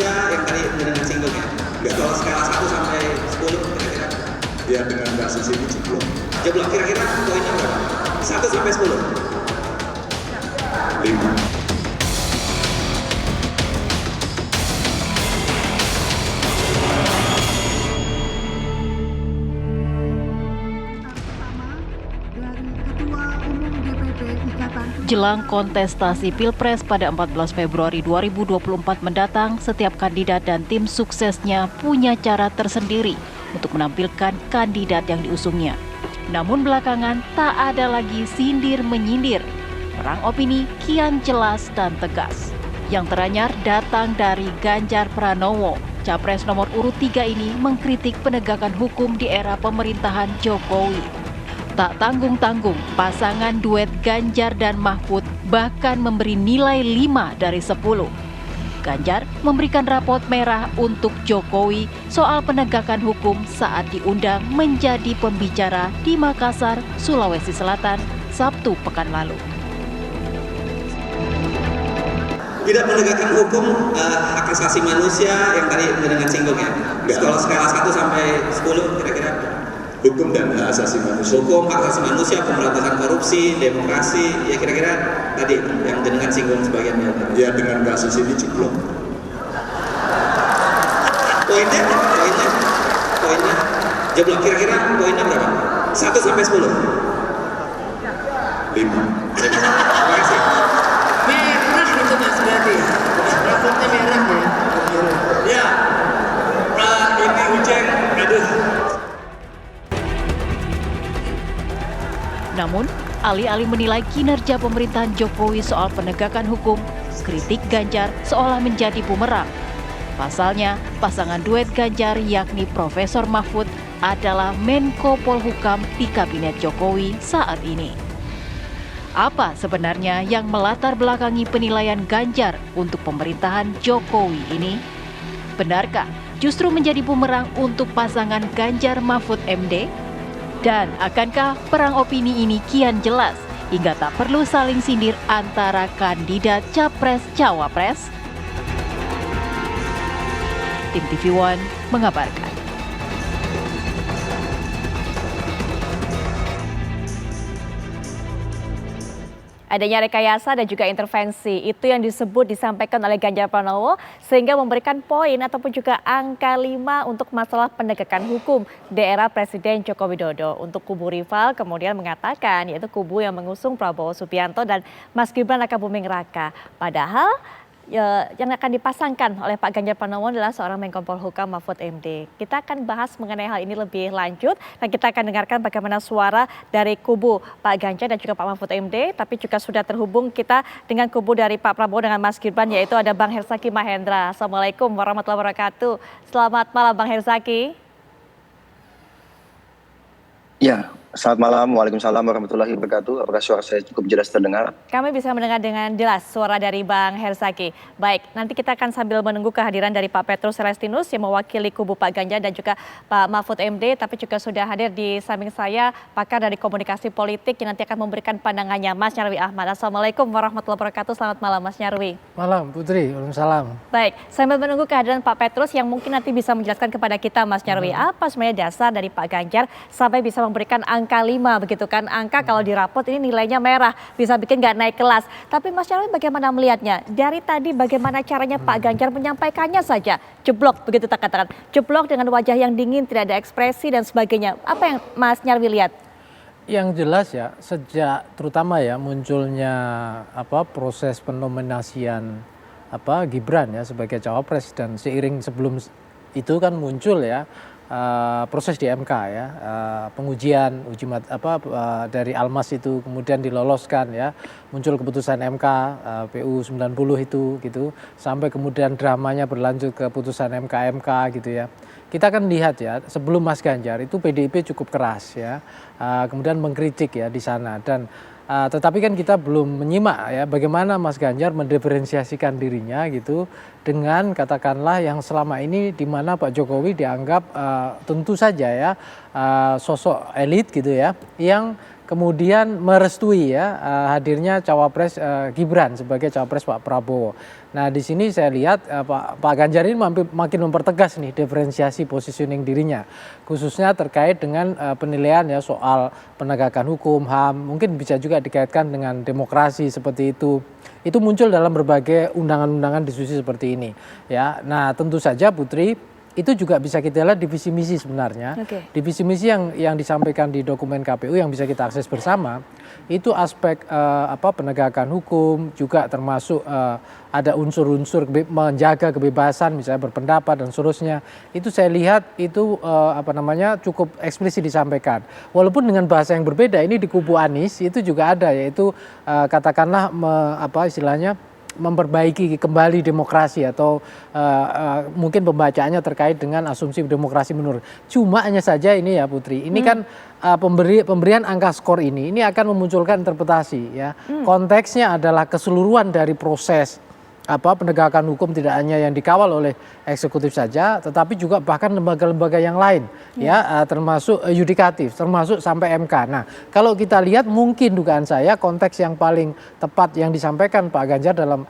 manusia yang tadi dengan singgung ya. Kalau skala 1 sampai 10 kira-kira. Ya dengan kasus ini jeblok. Jeblok kira-kira poinnya berapa? 1 sampai 10. 5. Jelang kontestasi Pilpres pada 14 Februari 2024 mendatang, setiap kandidat dan tim suksesnya punya cara tersendiri untuk menampilkan kandidat yang diusungnya. Namun belakangan tak ada lagi sindir-menyindir. Perang opini kian jelas dan tegas. Yang teranyar datang dari Ganjar Pranowo. Capres nomor urut 3 ini mengkritik penegakan hukum di era pemerintahan Jokowi. Tak tanggung-tanggung, pasangan duet Ganjar dan Mahfud bahkan memberi nilai 5 dari 10. Ganjar memberikan rapot merah untuk Jokowi soal penegakan hukum saat diundang menjadi pembicara di Makassar, Sulawesi Selatan, Sabtu pekan lalu. Tidak menegakkan hukum hak asasi manusia yang tadi dengan singgung ya. Kalau skala 1 sampai 10 kira-kira. Hukum dan hak asasi manusia. Hukum, hak asasi manusia, pemberantasan korupsi, demokrasi, ya kira-kira tadi yang dengan singgung sebagian tadi. Ya dengan kasus ini jeblok. Poinnya, jeblok kira-kira poinnya berapa? 1 sampai 10. 5. Terima kasih. Merah itu Mas berarti. Rapotnya merah ya. Ya, ini Ujeng, aduh. Namun, alih-alih menilai kinerja pemerintahan Jokowi soal penegakan hukum, kritik Ganjar seolah menjadi bumerang. Pasalnya, pasangan duet Ganjar yakni Profesor Mahfud adalah Menko Polhukam di Kabinet Jokowi saat ini. Apa sebenarnya yang melatar belakangi penilaian Ganjar untuk pemerintahan Jokowi ini? Benarkah justru menjadi bumerang untuk pasangan Ganjar Mahfud MD? Dan akankah perang opini ini kian jelas hingga tak perlu saling sindir antara kandidat Capres-Cawapres? Tim TV One mengabarkan. Adanya rekayasa dan juga intervensi, itu yang disampaikan oleh Ganjar Pranowo sehingga memberikan poin ataupun juga angka 5 untuk masalah penegakan hukum di era Presiden Joko Widodo. Untuk kubu rival kemudian mengatakan yaitu kubu yang mengusung Prabowo Subianto dan Mas Gibran Rakabuming Raka. Padahal yang akan dipasangkan oleh Pak Ganjar Pranowo adalah seorang Menko Polhukam Mahfud MD. Kita akan bahas mengenai hal ini lebih lanjut dan kita akan dengarkan bagaimana suara dari kubu Pak Ganjar dan juga Pak Mahfud MD, tapi juga sudah terhubung kita dengan kubu dari Pak Prabowo dengan Mas Gibran, yaitu ada Bang Herzaki Mahendra. Assalamualaikum warahmatullahi wabarakatuh. Selamat malam Bang Herzaki. Ya, selamat malam. Waalaikumsalam warahmatullahi wabarakatuh. Apakah suara saya cukup jelas terdengar? Kami bisa mendengar dengan jelas suara dari Bang Herzaki. Baik, nanti kita akan sambil menunggu kehadiran dari Pak Petrus Celestinus yang mewakili kubu Pak Ganjar dan juga Pak Mahfud MD, tapi juga sudah hadir di samping saya pakar dari komunikasi politik yang nanti akan memberikan pandangannya, Mas Nyarwi Ahmad. Assalamualaikum warahmatullahi wabarakatuh. Selamat malam Mas Nyarwi. Malam Putri, waalaikumsalam. Baik, sambil menunggu kehadiran Pak Petrus yang mungkin nanti bisa menjelaskan kepada kita Mas Nyarwi, apa sebenarnya dasar dari Pak Ganjar sampai bisa memberikan angka 5 begitu kan. Angka kalau di rapot ini nilainya merah, bisa bikin nggak naik kelas. Tapi Mas Nyarwi bagaimana melihatnya? Dari tadi bagaimana caranya Pak Ganjar menyampaikannya saja, jeblok begitu tak katakan. Jeblok dengan wajah yang dingin, tidak ada ekspresi dan sebagainya. Apa yang Mas Nyarwi lihat? Yang jelas ya, sejak terutama ya munculnya proses penominasian Gibran ya sebagai cawapres, dan seiring sebelum itu kan muncul ya proses di MK ya, pengujian dari Almas itu kemudian diloloskan ya, muncul keputusan MK PU 90 itu gitu, sampai kemudian dramanya berlanjut ke putusan MK gitu ya. Kita akan lihat ya, sebelum Mas Ganjar itu PDIP cukup keras ya, kemudian mengkritik ya di sana, dan tetapi kan kita belum menyimak ya bagaimana Mas Ganjar mendiferensiasikan dirinya gitu dengan katakanlah yang selama ini di mana Pak Jokowi dianggap tentu saja ya sosok elit gitu ya, yang kemudian merestui ya hadirnya cawapres Gibran sebagai cawapres Pak Prabowo. Nah di sini saya lihat Pak Ganjar ini makin mempertegas nih diferensiasi positioning dirinya, khususnya terkait dengan penilaian ya soal penegakan hukum, HAM, mungkin bisa juga dikaitkan dengan demokrasi seperti itu. Itu muncul dalam berbagai undangan-undangan diskusi seperti ini ya. Nah tentu saja Putri, itu juga bisa kita lihat di visi misi sebenarnya. Di visi misi yang disampaikan di dokumen KPU yang bisa kita akses bersama, itu aspek penegakan hukum juga termasuk ada unsur-unsur menjaga kebebasan misalnya berpendapat dan seterusnya. Itu saya lihat itu cukup eksplisit disampaikan. Walaupun dengan bahasa yang berbeda, ini di kubu Anies itu juga ada, yaitu katakanlah istilahnya memperbaiki kembali demokrasi atau mungkin pembacaannya terkait dengan asumsi demokrasi menurut. Cuma hanya saja ini ya Putri, ini kan pemberian angka skor ini akan memunculkan interpretasi ya. Konteksnya adalah keseluruhan dari proses penegakan hukum, tidak hanya yang dikawal oleh eksekutif saja, tetapi juga bahkan lembaga-lembaga yang lain ya, termasuk yudikatif, termasuk sampai MK. Nah, kalau kita lihat mungkin dugaan saya konteks yang paling tepat yang disampaikan Pak Ganjar dalam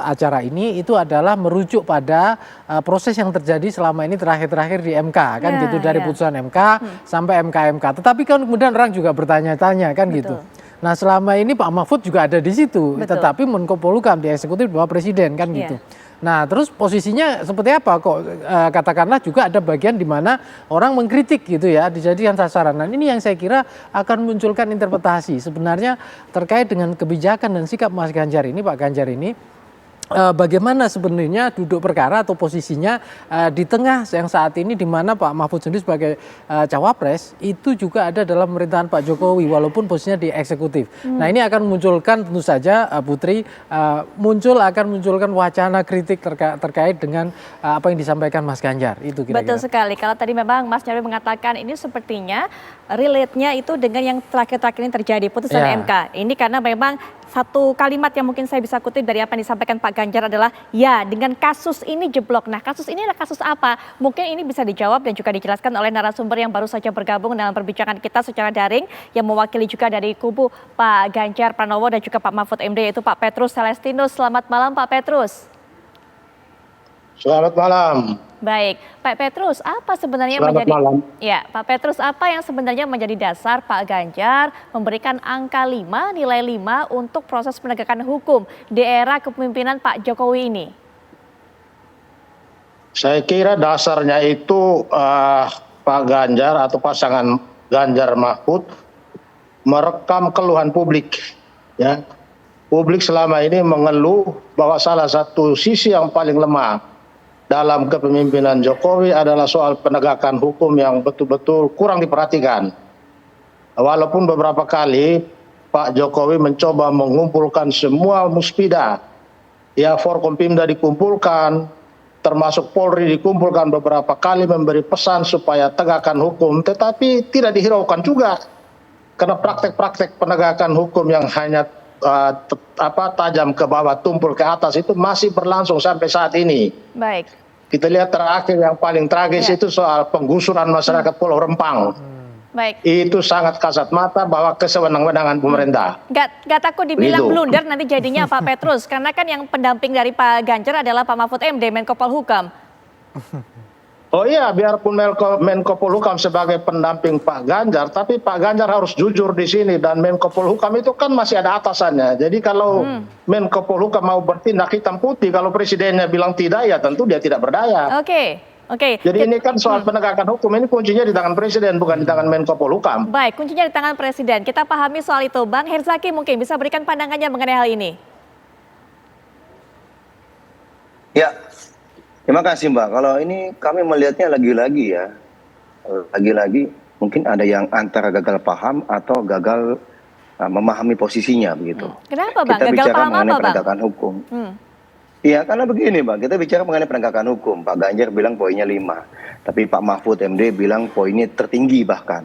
acara ini itu adalah merujuk pada proses yang terjadi selama ini terakhir-terakhir di MK kan gitu, dari putusan MK sampai MK. Tetapi kan kemudian orang juga bertanya-tanya kan gitu. Nah selama ini Pak Mahfud juga ada di situ, tetapi Menko Polhukam di eksekutif bawah presiden kan gitu. Nah terus posisinya seperti apa kok katakanlah juga ada bagian di mana orang mengkritik gitu ya, dijadikan sasaran. Nah ini yang saya kira akan munculkan interpretasi sebenarnya terkait dengan kebijakan dan sikap Mas Ganjar ini, Pak Ganjar ini. Bagaimana sebenarnya duduk perkara atau posisinya di tengah yang saat ini di mana Pak Mahfud sendiri sebagai cawapres itu juga ada dalam pemerintahan Pak Jokowi walaupun posisinya di eksekutif. Nah ini akan memunculkan tentu saja Putri akan munculkan wacana kritik terkait dengan apa yang disampaikan Mas Ganjar itu kira-kira. Betul sekali. Kalau tadi memang Mas Nyarwi mengatakan ini sepertinya relate-nya itu dengan yang terakhir-terakhir ini terjadi putusan MK. Ini karena memang satu kalimat yang mungkin saya bisa kutip dari apa yang disampaikan Pak Ganjar adalah ya dengan kasus ini jeblok. Nah kasus ini adalah kasus apa? Mungkin ini bisa dijawab dan juga dijelaskan oleh narasumber yang baru saja bergabung dalam perbincangan kita secara daring yang mewakili juga dari kubu Pak Ganjar Pranowo dan juga Pak Mahfud MD yaitu Pak Petrus Celestinus. Selamat malam Pak Petrus. Selamat malam. Baik, Pak Petrus, apa sebenarnya Pak Petrus, apa yang sebenarnya menjadi dasar Pak Ganjar memberikan angka 5, nilai 5 untuk proses penegakan hukum di era kepemimpinan Pak Jokowi ini? Saya kira dasarnya itu Pak Ganjar atau pasangan Ganjar Mahfud merekam keluhan publik. Ya. Publik selama ini mengeluh bahwa salah satu sisi yang paling lemah dalam kepemimpinan Jokowi adalah soal penegakan hukum yang betul-betul kurang diperhatikan. Walaupun beberapa kali Pak Jokowi mencoba mengumpulkan semua muspida, ya Forkompimda dikumpulkan, termasuk Polri dikumpulkan beberapa kali memberi pesan supaya tegakkan hukum, tetapi tidak dihiraukan juga. Karena praktek-praktek penegakan hukum yang hanya tajam ke bawah, tumpul ke atas itu masih berlangsung sampai saat ini. Baik. Kita lihat terakhir yang paling tragis itu soal penggusuran masyarakat Pulau Rempang. Baik. Itu sangat kasat mata bahwa kesewenang-wenangan pemerintah. Gak takut dibilang blunder nanti jadinya Pak Petrus, karena kan yang pendamping dari Pak Ganjar adalah Pak Mahfud MD, Menko Polhukam. Oh iya, biarpun Menko Polhukam sebagai pendamping Pak Ganjar, tapi Pak Ganjar harus jujur di sini dan Menko Polhukam itu kan masih ada atasannya. Jadi kalau Menko Polhukam mau bertindak hitam putih, kalau presidennya bilang tidak, ya tentu dia tidak berdaya. Oke. Jadi ini kan soal penegakan hukum, ini kuncinya di tangan presiden, bukan di tangan Menko Polhukam. Baik, kuncinya di tangan presiden. Kita pahami soal itu. Bang Herzaki mungkin bisa berikan pandangannya mengenai hal ini. Ya. Terima kasih Mbak. Kalau ini kami melihatnya lagi-lagi ya, lagi-lagi mungkin ada yang antara gagal paham atau gagal memahami posisinya begitu. Kenapa Bang? Kita Gagal bicara paham mengenai apa Bang? penegakan hukum. Iya karena begini Mbak, kita bicara mengenai penegakan hukum. Pak Ganjar bilang poinnya 5, tapi Pak Mahfud MD bilang poinnya tertinggi bahkan.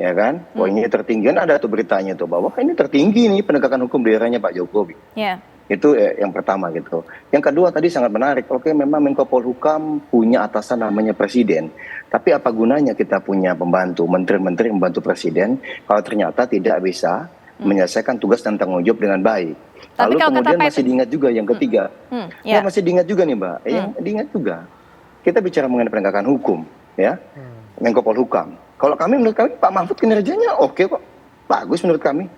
Ya kan, poinnya tertinggi kan ada tuh beritanya tuh bahwa ini tertinggi nih penegakan hukum di eranya Pak Jokowi. Yeah. Itu yang pertama gitu. Yang kedua tadi sangat menarik. Oke, memang Menko Polhukam punya atasan namanya Presiden. Tapi apa gunanya kita punya pembantu, menteri-menteri membantu Presiden kalau ternyata tidak bisa menyelesaikan tugas dan tanggung jawab dengan baik. Tapi Lalu kalau kata kemudian Pak masih diingat juga yang ketiga. ya. Masih diingat juga nih Mbak. Yang diingat juga. Kita bicara mengenai penegakan hukum, ya. Menko Polhukam. Kalau menurut kami Pak Mahfud kinerjanya oke kok. Bagus menurut kami.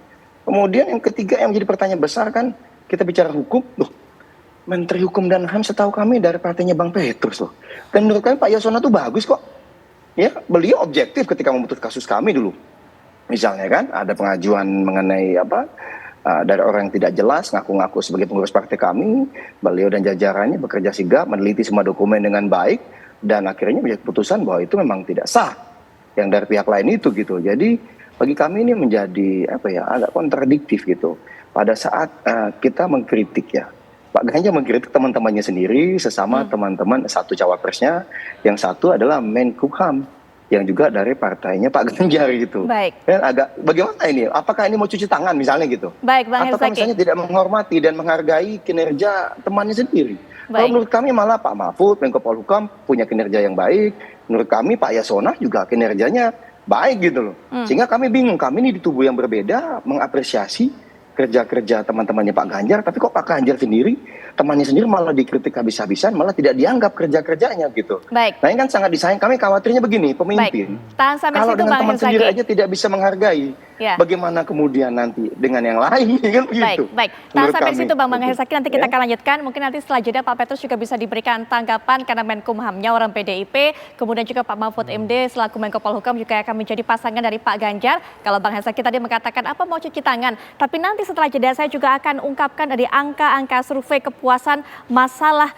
Kemudian yang ketiga yang menjadi pertanyaan besar kan, kita bicara hukum, loh, Menteri Hukum dan HAM setahu kami dari partainya Bang Petrus loh. Dan menurut kami Pak Yasona tuh bagus kok. Ya, beliau objektif ketika memutus kasus kami dulu. Misalnya kan, ada pengajuan mengenai dari orang yang tidak jelas, ngaku-ngaku sebagai pengurus partai kami, beliau dan jajarannya bekerja sigap, meneliti semua dokumen dengan baik, dan akhirnya menjadi keputusan bahwa itu memang tidak sah. Yang dari pihak lain itu gitu. Jadi bagi kami ini menjadi agak kontradiktif gitu. Pada saat kita mengkritik ya, Pak Ganjar mengkritik teman-temannya sendiri, sesama teman-teman satu cawapresnya, yang satu adalah Menkumham, yang juga dari partainya Pak Ganjar gitu. Baik. Dan bagaimana ini? Apakah ini mau cuci tangan misalnya gitu? Baik, Bang Ataukah Herzaki. misalnya tidak menghormati dan menghargai kinerja temannya sendiri? Kalau Baik. menurut kami malah Pak Mahfud, Menko Polhukam punya kinerja yang baik. Menurut kami Pak Yasona juga kinerjanya baik gitu loh. Sehingga kami bingung, kami ini di tubuh yang berbeda mengapresiasi kerja-kerja teman-temannya Pak Ganjar, tapi kok Pak Ganjar sendiri, temannya sendiri malah dikritik habis-habisan, malah tidak dianggap kerja-kerjanya gitu. Baik. Nah ini kan sangat disayang, kami khawatirnya begini, pemimpin. Baik. Tahan sampai Kalau situ, dengan Bang teman sendiri Herzaki. aja tidak bisa menghargai, Ya. bagaimana kemudian nanti dengan yang lain kan begitu. Baik. Tahan Menurut sampai kami. situ Bang Herzaki, nanti kita Ya. akan lanjutkan. Mungkin nanti setelah jeda Pak Petrus juga bisa diberikan tanggapan karena Menkumhamnya orang PDIP, kemudian juga Pak Mahfud MD selaku Menko Polhukam juga akan menjadi pasangan dari Pak Ganjar. Kalau Bang Herzaki tadi mengatakan apa mau cuci tangan, tapi nanti setelah jeda saya juga akan ungkapkan dari angka-angka survei kepuasan masalah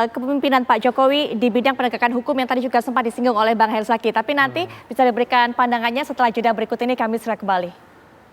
kepemimpinan Pak Jokowi di bidang penegakan hukum yang tadi juga sempat disinggung oleh Bang Herzaki. Tapi nanti bisa diberikan pandangannya setelah jeda berikut ini, kami segera kembali.